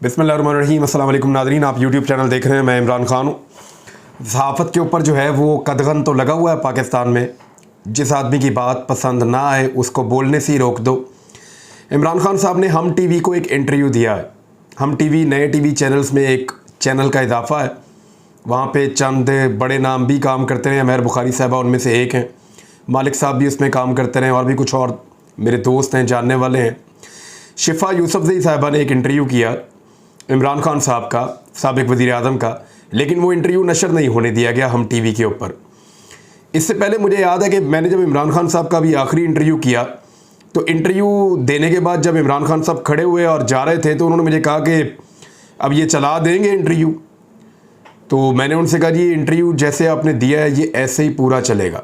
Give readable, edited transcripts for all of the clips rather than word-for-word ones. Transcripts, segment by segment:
बिस्मिल्लाहिर्रहमानिर्रहीम। अस्सलाम वालेकुम नाज़रीन, आप यूट्यूब चैनल देख रहे हैं। मैं इमरान खान हूँ। सहाफ़त के ऊपर जो है वो कदगन तो लगा हुआ है पाकिस्तान में। जिस आदमी की बात पसंद ना आए उसको बोलने से ही रोक दो। इमरान खान साहब ने हम टीवी को एक इंटरव्यू दिया है। हम टीवी नए टीवी चैनल्स में एक चैनल का इजाफा है। वहाँ पे चंद बड़े नाम भी काम करते रहे। मेहर बुखारी साहबा उनमें से एक हैं। मालिक साहब भी उसमें काम करते रहे और भी कुछ और मेरे दोस्त हैं, जानने वाले हैं। शिफा यूसुफजई साहबा ने एक इंटरव्यू किया इमरान खान साहब का, साबिक वज़ीर आज़म का, लेकिन वो इंटरव्यू नशर नहीं होने दिया गया हम टीवी के ऊपर। इससे पहले मुझे याद है कि मैंने जब इमरान खान साहब का भी आखिरी इंटरव्यू किया तो इंटरव्यू देने के बाद जब इमरान खान साहब खड़े हुए और जा रहे थे तो उन्होंने मुझे कहा कि अब ये चला देंगे इंटरव्यू। तो मैंने उनसे कहा जी इंटरव्यू जैसे आपने दिया है ये ऐसे ही पूरा चलेगा।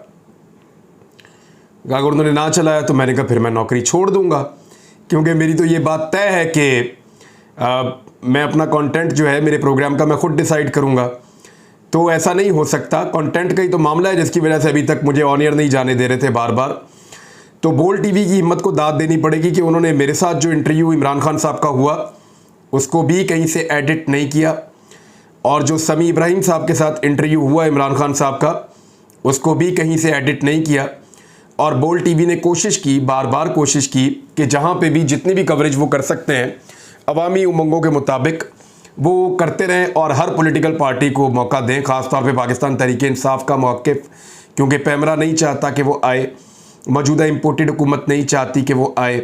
अगर उन्होंने ना चलाया तो मैंने कहा फिर मैं नौकरी छोड़ दूंगा, क्योंकि मेरी तो ये बात तय है कि मैं अपना कंटेंट जो है मेरे प्रोग्राम का मैं खुद डिसाइड करूंगा। तो ऐसा नहीं हो सकता। कंटेंट का ही तो मामला है जिसकी वजह से अभी तक मुझे ऑन एयर नहीं जाने दे रहे थे बार बार। तो बोल टीवी की हिम्मत को दाद देनी पड़ेगी कि उन्होंने मेरे साथ जो इंटरव्यू इमरान खान साहब का हुआ उसको भी कहीं से एडिट नहीं किया, और जो समी इब्राहिम साहब के साथ इंटरव्यू हुआ इमरान खान साहब का उसको भी कहीं से एडिट नहीं किया। और बोल टीवी ने कोशिश की, बार बार कोशिश की कि जहाँ पे भी जितनी भी कवरेज वो कर सकते हैं अवामी उमंगों के मुताबिक वो करते रहें और हर पॉलिटिकल पार्टी को मौका दें, ख़ास तौर पे पाकिस्तान तहरीक-ए-इंसाफ का मौक़िफ़, क्योंकि पैमरा नहीं चाहता कि वो आए, मौजूदा इम्पोर्टेड हुकूमत नहीं चाहती कि वो आए,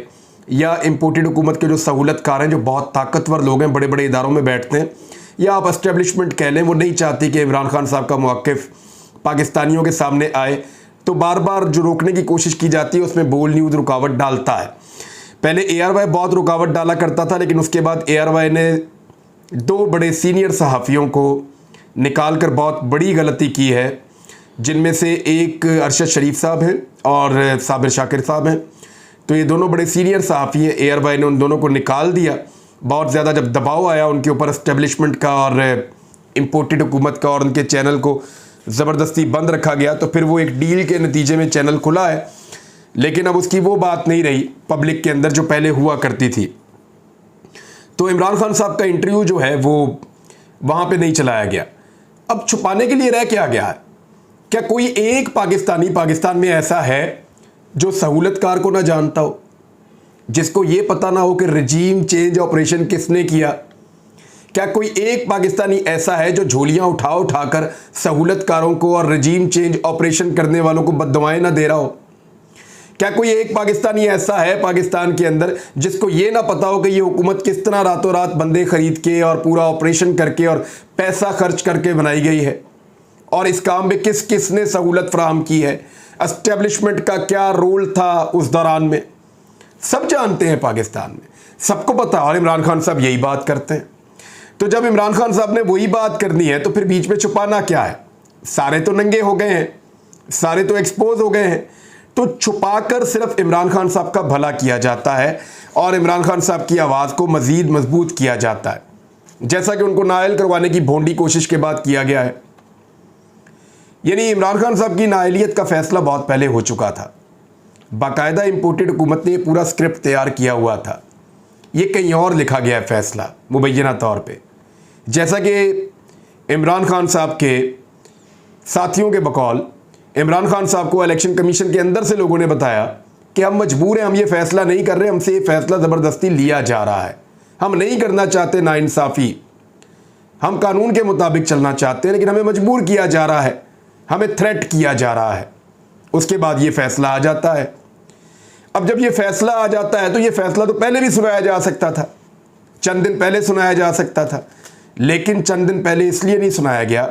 या इम्पोर्टेड हुकूमत के जो सहूलतकार हैं, जो बहुत ताकतवर लोग हैं, बड़े बड़े इदारों में बैठते हैं, या आप एस्टेब्लिशमेंट कह लें, वो नहीं चाहती कि इमरान खान साहब का मौक़िफ़ पाकिस्तानियों के सामने आए। तो बार बार जो रोकने की कोशिश की जाती है उसमें बोल न्यूज़ रुकावट डालता है। पहले ARY बहुत रुकावट डाला करता था, लेकिन उसके बाद ARY ने दो बड़े सीनियर सहाफ़ियों को निकाल कर बहुत बड़ी गलती की है, जिनमें से एक अरशद शरीफ साहब हैं और साबिर शाकिर साहब हैं। तो ये दोनों बड़े सीनियर सहाफ़ी हैं। ARY ने उन दोनों को निकाल दिया। बहुत ज़्यादा जब दबाव आया उनके ऊपर एस्टेब्लिशमेंट का और इम्पोर्टेड हुकूमत का और उनके चैनल को ज़बरदस्ती बंद रखा गया, तो फिर वो एक डील के नतीजे में चैनल खुला है, लेकिन अब उसकी वो बात नहीं रही पब्लिक के अंदर जो पहले हुआ करती थी। तो इमरान खान साहब का इंटरव्यू जो है वो वहाँ पे नहीं चलाया गया। अब छुपाने के लिए रह क्या गया है? क्या कोई एक पाकिस्तानी पाकिस्तान में ऐसा है जो सहूलतकार को ना जानता हो, जिसको ये पता ना हो कि रजीम चेंज ऑपरेशन किसने किया? क्या कोई एक पाकिस्तानी ऐसा है जो झोलियां उठा उठाकर सहूलतकारों को और रजीम चेंज ऑपरेशन करने वालों को बद्दुआएं ना दे रहा हो? क्या कोई एक पाकिस्तानी ऐसा है पाकिस्तान के अंदर जिसको ये ना पता हो कि ये हुकूमत किस तरह रातों रात बंदे खरीद के और पूरा ऑपरेशन करके और पैसा खर्च करके बनाई गई है, और इस काम में किस किस ने सहूलत फराहम की है, एस्टेब्लिशमेंट का क्या रोल था उस दौरान में? सब जानते हैं पाकिस्तान में, सबको पता है। और इमरान खान साहब यही बात करते हैं। तो जब इमरान खान साहब ने वही बात करनी है तो फिर बीच में छुपाना क्या है? सारे तो नंगे हो गए हैं, सारे तो एक्सपोज हो गए हैं। तो छुपाकर सिर्फ इमरान खान साहब का भला किया जाता है और इमरान खान साहब की आवाज़ को मज़ीद मजबूत किया जाता है, जैसा कि उनको नाअहल करवाने की भोंडी कोशिश के बाद किया गया है। यानी इमरान खान साहब की नाअहलियत का फैसला बहुत पहले हो चुका था। बाकायदा इम्पोर्टेड हुकूमत ने पूरा स्क्रिप्ट तैयार किया हुआ था। ये कहीं और लिखा गया है फैसला मुबैना तौर पे, जैसा कि इमरान खान साहब के साथियों के बकौल इमरान खान साहब को इलेक्शन कमीशन के अंदर से लोगों ने बताया कि हम मजबूर हैं, हम ये फ़ैसला नहीं कर रहे, हमसे ये फ़ैसला ज़बरदस्ती लिया जा रहा है, हम नहीं करना चाहते नाइंसाफ़ी, हम कानून के मुताबिक चलना चाहते हैं, लेकिन हमें मजबूर किया जा रहा है, हमें थ्रेट किया जा रहा है। उसके बाद ये फ़ैसला आ जाता है। अब जब ये फ़ैसला आ जाता है तो ये फ़ैसला तो पहले भी सुनाया जा सकता था, चंद दिन पहले सुनाया जा सकता था, लेकिन चंद दिन पहले इसलिए नहीं सुनाया गया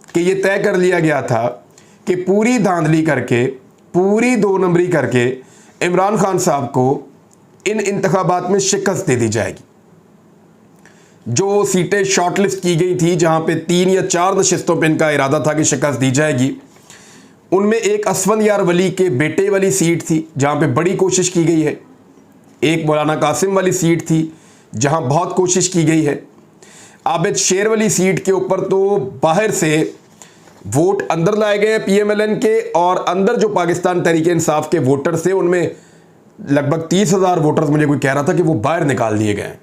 कि ये तय कर लिया गया था कि पूरी धांधली करके, पूरी दो नंबरी करके इमरान खान साहब को इन इंतखाबात में शिकस्त दे दी जाएगी। जो सीटें शॉर्टलिस्ट की गई थी, जहाँ पे 3 या 4 नशिस्तों पर इनका इरादा था कि शिकस्त दी जाएगी, उनमें एक असफंदयार वली के बेटे वाली सीट थी जहाँ पे बड़ी कोशिश की गई है, एक मौलाना कासिम वाली सीट थी जहाँ बहुत कोशिश की गई है, आबिद शेर वाली सीट के ऊपर तो बाहर से वोट अंदर लाए गए PMLN के, और अंदर जो पाकिस्तान तहरीक-ए-इंसाफ के वोटर्स थे उनमें लगभग 30,000 वोटर्स, मुझे कोई कह रहा था कि वो बाहर निकाल दिए गए।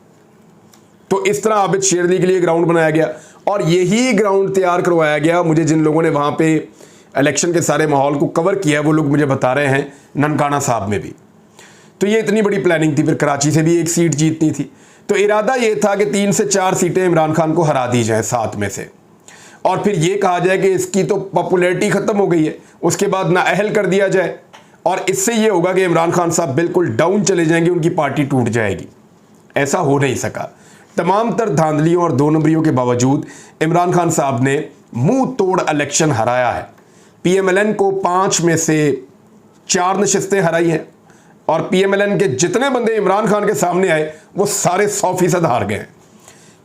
तो इस तरह आबिद शेर अली के लिए ग्राउंड बनाया गया और यही ग्राउंड तैयार करवाया गया। मुझे जिन लोगों ने वहाँ पे इलेक्शन के सारे माहौल को कवर किया वो लोग मुझे बता रहे हैं ननकाना साहब में भी। तो ये इतनी बड़ी प्लानिंग थी। फिर कराची से भी एक सीट जीतनी थी, तो इरादा ये था कि 3 से 4 सीटें इमरान खान को हरा दी जाएं 7 में से, और फिर ये कहा जाए कि इसकी तो पॉपुलैरिटी ख़त्म हो गई है, उसके बाद नाअहल कर दिया जाए और इससे ये होगा कि इमरान खान साहब बिल्कुल डाउन चले जाएंगे, उनकी पार्टी टूट जाएगी। ऐसा हो नहीं सका। तमाम तर धांधलियों और 2 नंबरियों के बावजूद इमरान खान साहब ने मुंह तोड़ इलेक्शन हराया है। PMLN को 5 में से 4 नशिस्तें हराई हैं और PMLN के जितने बंदे इमरान खान के सामने आए वो सारे 100% हार गए।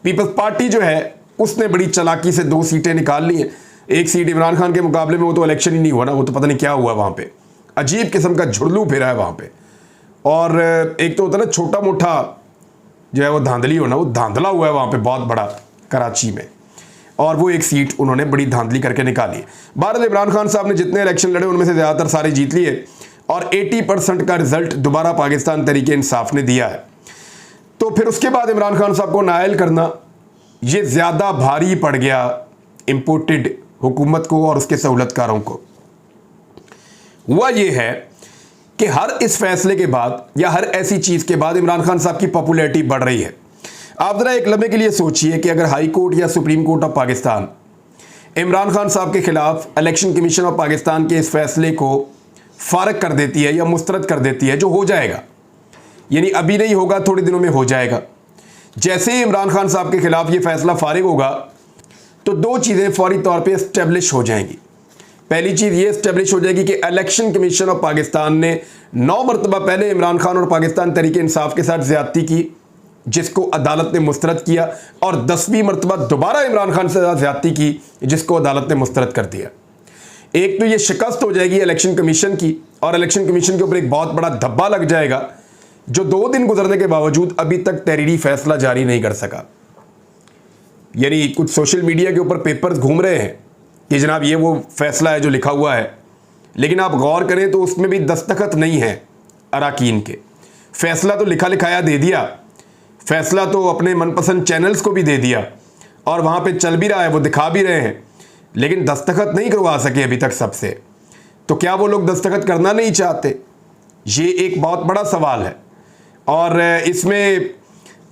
पीपल्स पार्टी जो है उसने बड़ी चालाकी से 2 सीटें निकाल ली हैं। एक सीट इमरान खान के मुकाबले में वो तो इलेक्शन ही नहीं हुआ ना, वो तो पता नहीं क्या हुआ वहाँ पे, अजीब किस्म का झुरलू फिरा है वहाँ पे। और एक तो होता है ना छोटा मोटा जो है वो धांधली होना, वो धांधला हुआ है वहाँ पे बहुत बड़ा कराची में, और वो एक सीट उन्होंने बड़ी धांधली करके निकाली है। बहरहाल इमरान खान साहब ने जितने इलेक्शन लड़े उनमें से ज़्यादातर सारे जीत लिए और 80% का रिजल्ट दोबारा पाकिस्तान तहरीक इंसाफ ने दिया है। तो फिर उसके बाद इमरान खान साहब को नाअहल करना ये ज़्यादा भारी पड़ गया इम्पोर्टेड हुकूमत को और उसके सहूलतकारों को। हुआ ये है कि हर इस फैसले के बाद या हर ऐसी चीज़ के बाद इमरान खान साहब की पॉपुलैरिटी बढ़ रही है। आप ज़रा एक लम्हे के लिए सोचिए कि अगर हाई कोर्ट या supreme court of Pakistan Imran Khan साहब के खिलाफ इलेक्शन कमीशन ऑफ पाकिस्तान के इस फैसले को फारग कर देती है या मुस्तरद कर देती है, जो हो जाएगा, यानी अभी नहीं होगा, थोड़े दिनों में हो जाएगा। जैसे ही इमरान खान साहब के खिलाफ ये फैसला फारिग होगा तो 2 चीज़ें फौरी तौर पे इस्टेब्लिश हो जाएंगी। पहली चीज़ ये इस्टेब्लिश हो जाएगी कि इलेक्शन कमीशन ऑफ पाकिस्तान ने 9 मरतबा पहले इमरान खान और पाकिस्तान तहरीक इंसाफ के साथ ज़्यादती की, जिसको अदालत ने मुस्तरद किया, और 10वीं मरतबा दोबारा इमरान खान से ज़्यादती की, जिसको अदालत ने मुस्तरद कर दिया। एक तो ये शिकस्त हो जाएगी इलेक्शन कमीशन की, और इलेक्शन कमीशन के ऊपर एक बहुत बड़ा धब्बा लग जाएगा, जो 2 दिन गुजरने के बावजूद अभी तक तहरीरी फैसला जारी नहीं कर सका। यानी कुछ सोशल मीडिया के ऊपर पेपर्स घूम रहे हैं कि जनाब ये वो फैसला है जो लिखा हुआ है, लेकिन आप गौर करें तो उसमें भी दस्तखत नहीं है अराकीन के। फैसला तो लिखा लिखाया दे दिया, फैसला तो अपने मनपसंद चैनल्स को भी दे दिया और वहाँ पे चल भी रहा है, वो दिखा भी रहे हैं, लेकिन दस्तखत नहीं करवा सके अभी तक सबसे। तो क्या वो लोग दस्तखत करना नहीं चाहते? ये एक बहुत बड़ा सवाल है। और इसमें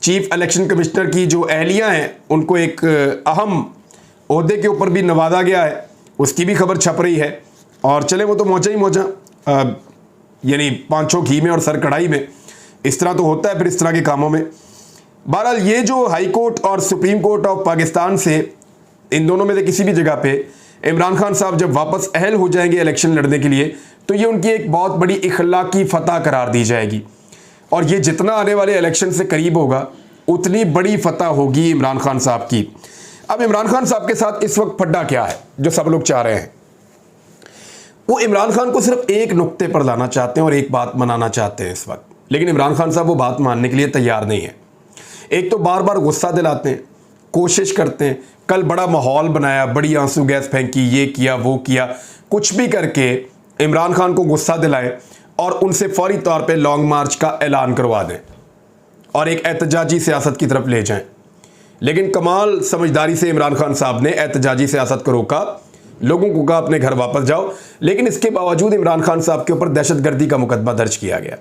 चीफ इलेक्शन कमिश्नर की जो एहलियाँ हैं उनको एक अहम ओहदे के ऊपर भी नवाजा गया है, उसकी भी खबर छप रही है। और चले वो तो मौजा ही मौजा, यानी 5 घी में और सर कढ़ाई में, इस तरह तो होता है फिर इस तरह के कामों में। बहरहाल ये जो हाई कोर्ट और सुप्रीम कोर्ट ऑफ पाकिस्तान से, इन दोनों में से किसी भी जगह पे इमरान खान साहब जब वापस अहल हो जाएंगे इलेक्शन लड़ने के लिए, तो ये उनकी एक बहुत बड़ी इखलाकी फतह करार दी जाएगी। और ये जितना आने वाले इलेक्शन से करीब होगा उतनी बड़ी फतह होगी इमरान खान साहब की। अब इमरान खान साहब के साथ इस वक्त फड्डा क्या है जो सब लोग चाह रहे हैं? वो इमरान खान को सिर्फ एक नुक्ते पर लाना चाहते हैं और एक बात मनाना चाहते हैं इस वक्त, लेकिन इमरान खान साहब वो बात मानने के लिए तैयार नहीं है। एक तो बार बार गुस्सा दिलाते हैं, कोशिश करते हैं, कल बड़ा माहौल बनाया, बड़ी आंसू गैस फेंकी, ये किया वो किया, कुछ भी करके इमरान खान को गुस्सा दिलाएं और उनसे फौरी तौर पे लॉन्ग मार्च का ऐलान करवा दें और एक एहतजाजी सियासत की तरफ ले जाएं। लेकिन कमाल समझदारी से इमरान खान साहब ने एहतजाजी सियासत को रोका, लोगों को कहा अपने घर वापस जाओ, लेकिन इसके बावजूद इमरान खान साहब के ऊपर दहशतगर्दी का मुकदमा दर्ज किया गया।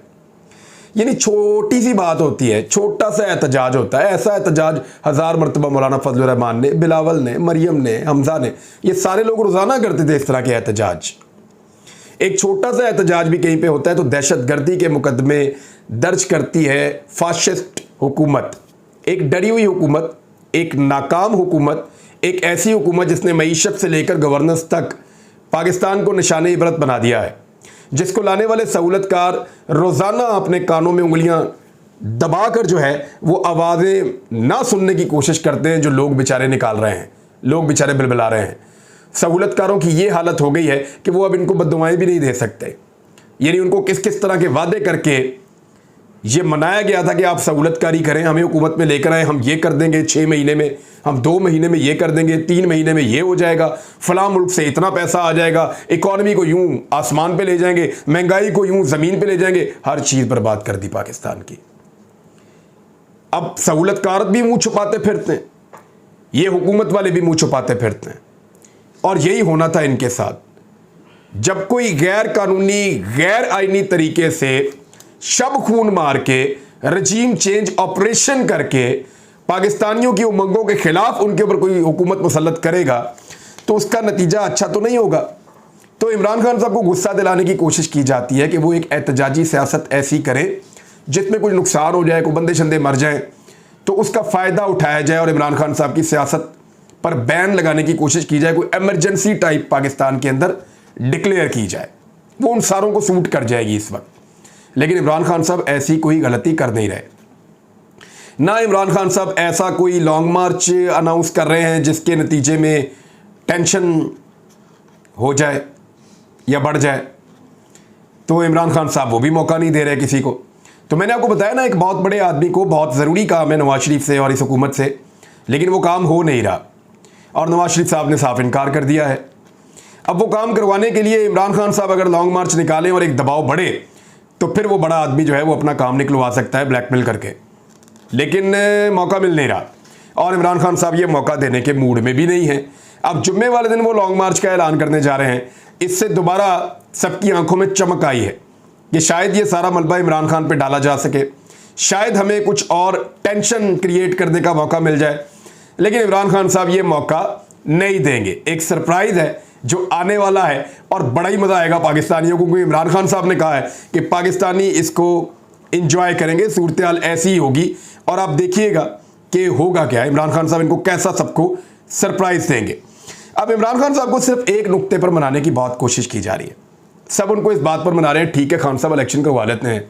यानी छोटी सी बात होती है, छोटा सा एहतजाज होता है। ऐसा एहतजाज 1000 मरतबा मौलाना फजल रहमान ने, बिलावल ने, मरियम ने, हमजा ने, ये सारे लोग रोज़ाना करते थे इस तरह के एहतजाज। एक छोटा सा एहतजाज भी कहीं पे होता है तो दहशतगर्दी के मुकदमे दर्ज करती है फाशिस्ट हुकूमत, एक डरी हुई हुकूमत, एक नाकाम हुकूमत, एक ऐसी हुकूमत जिसने मईशत से लेकर गवर्नेंस तक पाकिस्तान को निशान इबरत बना दिया है, जिसको लाने वाले सहूलतकार रोज़ाना अपने कानों में उंगलियां दबाकर जो है वो आवाज़ें ना सुनने की कोशिश करते हैं जो लोग बेचारे निकाल रहे हैं, लोग बेचारे बिलबिला रहे हैं। सहूलतकारों की ये हालत हो गई है कि वो अब इनको बद्दुआएं भी नहीं दे सकते। यानी उनको किस किस तरह के वादे करके ये मनाया गया था कि आप सहूलतकारी करें, हमें हुकूमत में लेकर आए, हम ये कर देंगे 6 महीने में, हम 2 महीने में ये कर देंगे, 3 महीने में ये हो जाएगा, फलां मुल्क से इतना पैसा आ जाएगा, इकॉनमी को यूं आसमान पे ले जाएंगे, महंगाई को यूं ज़मीन पे ले जाएंगे, हर चीज़ बर्बाद कर दी पाकिस्तान की। अब सहूलतकार भी मुंह छुपाते फिरते हैं, ये हुकूमत वाले भी मुंह छुपाते फिरते हैं। और यही होना था इनके साथ। जब कोई गैर कानूनी गैर आईनी तरीके से शब खून मार के रजीम चेंज ऑपरेशन करके पाकिस्तानियों की उमंगों के खिलाफ उनके ऊपर कोई हुकूमत मुसल्लत करेगा तो उसका नतीजा अच्छा तो नहीं होगा। तो इमरान खान साहब को गुस्सा दिलाने की कोशिश की जाती है कि वो एक एहतजाजी सियासत ऐसी करें जिसमें कुछ नुकसान हो जाए, कोई बंदे शंदे मर जाएं, तो उसका फ़ायदा उठाया जाए और इमरान खान साहब की सियासत पर बैन लगाने की कोशिश की जाए। कोई एमरजेंसी टाइप पाकिस्तान के अंदर डिक्लेयर की जाए, वो उन सारों को सूट कर जाएगी इस वक्त। लेकिन इमरान खान साहब ऐसी कोई गलती कर नहीं रहे। ना इमरान खान साहब ऐसा कोई लॉन्ग मार्च अनाउंस कर रहे हैं जिसके नतीजे में टेंशन हो जाए या बढ़ जाए। तो इमरान खान साहब वो भी मौका नहीं दे रहे किसी को। तो मैंने आपको बताया ना, एक बहुत बड़े आदमी को बहुत ज़रूरी काम है नवाज शरीफ से और इस हुकूमत से, लेकिन वो काम हो नहीं रहा और नवाज शरीफ साहब ने साफ इनकार कर दिया है। अब वो काम करवाने के लिए इमरान खान साहब अगर लॉन्ग मार्च निकालें और एक दबाव बढ़े तो फिर वो बड़ा आदमी जो है वो अपना काम निकलवा सकता है ब्लैकमेल करके, लेकिन मौका मिल नहीं रहा और इमरान खान साहब ये मौका देने के मूड में भी नहीं है। अब जुम्मे वाले दिन वो लॉन्ग मार्च का ऐलान करने जा रहे हैं। इससे दोबारा सबकी आंखों में चमक आई है कि शायद ये सारा मलबा इमरान खान पे डाला जा सके, शायद हमें कुछ और टेंशन क्रिएट करने का मौका मिल जाए। लेकिन इमरान खान साहब ये मौका नहीं देंगे। एक सरप्राइज़ है जो आने वाला है और बड़ा ही मज़ा आएगा पाकिस्तानियों को, क्योंकि इमरान खान साहब ने कहा है कि पाकिस्तानी इसको इंजॉय करेंगे, सूरत हाल ऐसी ही होगी। और आप देखिएगा कि होगा क्या, इमरान खान साहब इनको कैसा सबको सरप्राइज़ देंगे। अब इमरान खान साहब को सिर्फ एक नुक्ते पर मनाने की बहुत कोशिश की जा रही है। सब उनको इस बात पर मना रहे हैं, ठीक है खान साहब इलेक्शन करवा लेते हैं,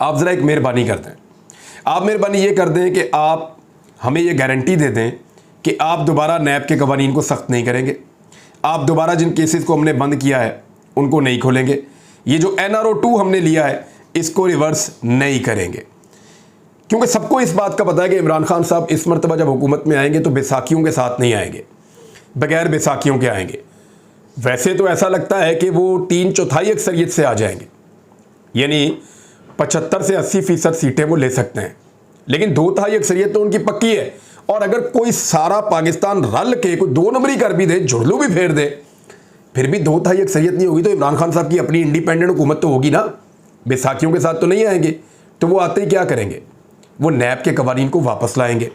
आप ज़रा एक मेहरबानी कर दें। आप मेहरबानी ये कर दें कि आप हमें ये गारंटी दे दें कि आप दोबारा नैब के कवानीन को सख्त नहीं करेंगे, आप दोबारा जिन केसेस को हमने बंद किया है उनको नहीं खोलेंगे, ये जो NRO 2 हमने लिया है इसको रिवर्स नहीं करेंगे। क्योंकि सबको इस बात का पता है कि इमरान खान साहब इस मरतबा जब हुकूमत में आएंगे तो बैसाखियों के साथ नहीं आएंगे, बगैर बैसाखियों के आएंगे। वैसे तो ऐसा लगता है कि वो 3/4 अक्सरियत से आ जाएंगे, यानी 75 से 80% सीटें वो ले सकते हैं, लेकिन 2/3 अक्सरियत तो उनकी पक्की है। और अगर कोई सारा पाकिस्तान रल के कोई 2 नंबरी कर भी दे, झुरलू भी फेर दे, फिर भी 2/3 अक्सरियत नहीं होगी तो इमरान खान साहब की अपनी इंडिपेंडेंट हुकूमत तो होगी ना, बैसाखियों के साथ तो नहीं आएंगे। तो वो आते ही क्या करेंगे, वो नैब के कवानीन को वापस लाएंगे,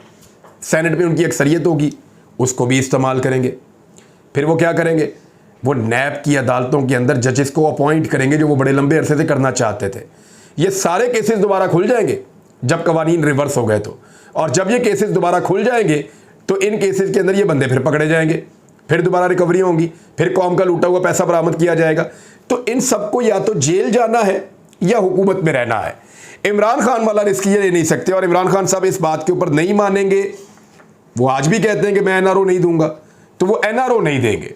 सेनेट में उनकी अक्सरियत होगी उसको भी इस्तेमाल करेंगे। फिर वो क्या करेंगे, वो नैब की अदालतों के अंदर जजेस को अपॉइंट करेंगे जो वो बड़े लंबे अरसे से करना चाहते थे। ये सारे केसेस दोबारा खुल जाएंगे जब कवानीन रिवर्स हो गए तो, और जब ये केसेस दोबारा खुल जाएंगे तो इन केसेस के अंदर ये बंदे फिर पकड़े जाएंगे, फिर दोबारा रिकवरी होंगी, फिर कौम का लूटा हुआ पैसा बरामद किया जाएगा। तो इन सबको या तो जेल जाना है या हुकूमत में रहना है। इमरान खान वाला रिस्क ये ले नहीं सकते और इमरान खान साहब इस बात के ऊपर नहीं मानेंगे। वो आज भी कहते हैं कि मैं NRO नहीं दूंगा, तो वो NRO नहीं देंगे,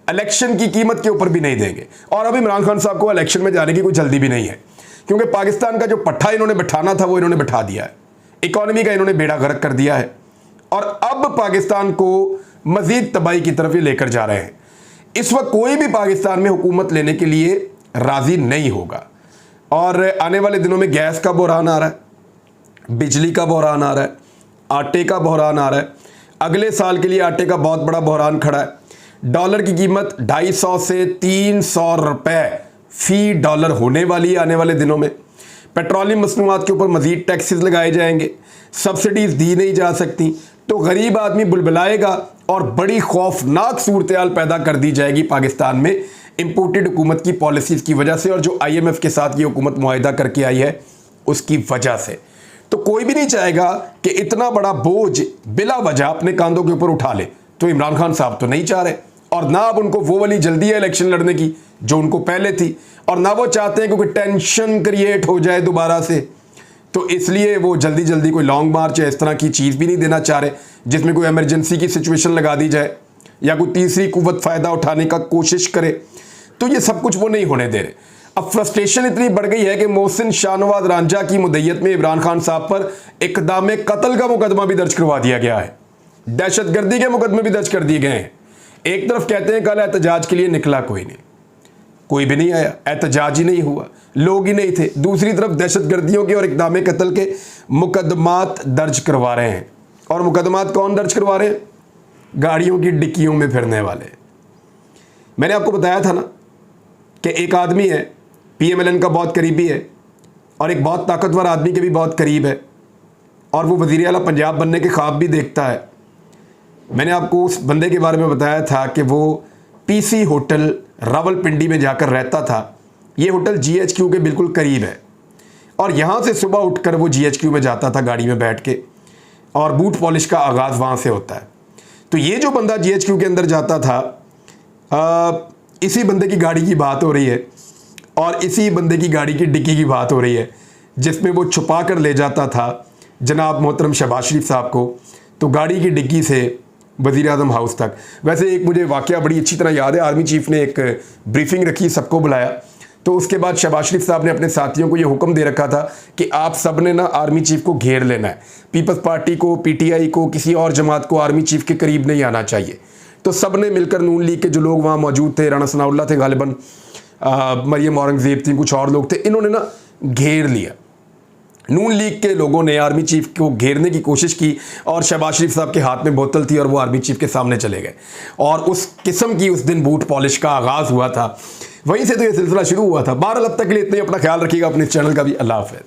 इलेक्शन की कीमत के ऊपर भी नहीं देंगे। और अब इमरान खान साहब को इलेक्शन में जाने की कोई जल्दी भी नहीं है, क्योंकि पाकिस्तान का जो पट्टा इन्होंने बिठाना था वो इन्होंने बिठा दिया है, इकॉनमी का इन्होंने बेड़ा गर्क कर दिया है और अब पाकिस्तान को मजीद तबाही की तरफ ये लेकर जा रहे हैं। इस वक्त कोई भी पाकिस्तान में हुकूमत लेने के लिए राज़ी नहीं होगा और आने वाले दिनों में गैस का बहरान आ रहा है, बिजली का बहरान आ रहा है, आटे का बहरान आ रहा है। अगले साल के लिए आटे का बहुत बड़ा बहरान खड़ा है। डॉलर की कीमत 250 से 300 रुपए फी डॉलर होने वाली है आने वाले दिनों में। पेट्रोलियम मसनूआत के ऊपर मजीद टैक्सेस लगाए जाएंगे, सब्सिडीज़ दी नहीं जा सकती, तो गरीब आदमी बुलबुलाएगा और बड़ी खौफनाक सूरत हाल पैदा कर दी जाएगी पाकिस्तान में इम्पोर्टेड हुकूमत की पॉलिसीज़ की वजह से और जो IMF के साथ ये हुकूमत मुआहिदा करके आई है उसकी वजह से। तो कोई भी नहीं चाहेगा कि इतना बड़ा बोझ बिला वजह अपने कांधों के ऊपर उठा ले, तो इमरान खान साहब तो नहीं चाह रहे और ना अब उनको वो वाली जल्दी है इलेक्शन लड़ने की जो उनको पहले थी, और ना वो चाहते हैं क्योंकि टेंशन क्रिएट हो जाए दोबारा से, तो इसलिए वो जल्दी जल्दी कोई लॉन्ग मार्च या इस तरह की चीज़ भी नहीं देना चाह रहे जिसमें कोई इमरजेंसी की सिचुएशन लगा दी जाए या कोई तीसरी कुव्वत फ़ायदा उठाने का कोशिश करे। तो ये सब कुछ वो नहीं होने दे रहे। अब फ्रस्ट्रेशन इतनी बढ़ गई है कि मोहसिन शाहनवाज रांझा की मुद्दत में इमरान खान साहब पर इक़दाम कत्ल का मुकदमा भी दर्ज करवा दिया गया है, दहशतगर्दी के मुकदमे भी दर्ज कर दिए गए हैं। एक तरफ कहते हैं कल एहतजाज के लिए निकला कोई नहीं, कोई भी नहीं आया, एहतजाज ही नहीं हुआ, लोग ही नहीं थे। दूसरी तरफ दहशतगर्दियों के और इक़दाम कत्ल के मुकदमात दर्ज करवा रहे हैं। और मुकदमात कौन दर्ज करवा रहे हैं? गाड़ियों की डिक्कियों में फिरने वाले। मैंने आपको बताया था ना कि एक आदमी है, PMLN का बहुत करीबी है और एक बहुत ताकतवर आदमी के भी बहुत करीब है, और वो वज़ीर आला पंजाब बनने के ख्वाब भी देखता है। मैंने आपको उस बंदे के बारे में बताया था कि वो PC होटल रावलपिंडी में जाकर रहता था। ये होटल GHQ के बिल्कुल करीब है, और यहाँ से सुबह उठकर वो GHQ में जाता था गाड़ी में बैठ के, और बूट पॉलिश का आगाज़ वहाँ से होता है। तो ये जो बंदा GHQ के अंदर जाता था, इसी बंदे की गाड़ी की बात हो रही है, और इसी बंदे की गाड़ी की डिक्की की बात हो रही है, जिसमें वो छुपा कर ले जाता था जनाब मोहतरम शहबाज शरीफ साहब को, तो गाड़ी की डिक्की से वज़ीर आज़म हाउस तक। वैसे एक मुझे वाक़या बड़ी अच्छी तरह याद है, आर्मी चीफ़ ने एक ब्रीफिंग रखी, सबको बुलाया, तो उसके बाद शहबाज शरीफ साहब ने अपने साथियों को ये हुक्म दे रखा था कि आप सब ने ना आर्मी चीफ़ को घेर लेना है। पीपल्स पार्टी को, PTI को, किसी और जमात को आर्मी चीफ़ के करीब नहीं आना चाहिए। तो सब ने मिलकर, नून लीग के जो लोग वहाँ मौजूद थे, राना सनाउल्लाह थे गालिबन, मरियम औरंगज़ेब थी, कुछ और लोग थे, इन्होंने ना घेर लिया। नून लीग के लोगों ने आर्मी चीफ को घेरने की कोशिश की, और शहबाज शरीफ साहब के हाथ में बोतल थी और वो आर्मी चीफ के सामने चले गए, और उस किस्म की उस दिन बूट पॉलिश का आगाज़ हुआ था। वहीं से तो ये सिलसिला शुरू हुआ था। बहरहाल अब तक के लिए इतना ही। अपना ख्याल रखिएगा, अपने इस चैनल का भी। अल्लाह हाफ़िज़।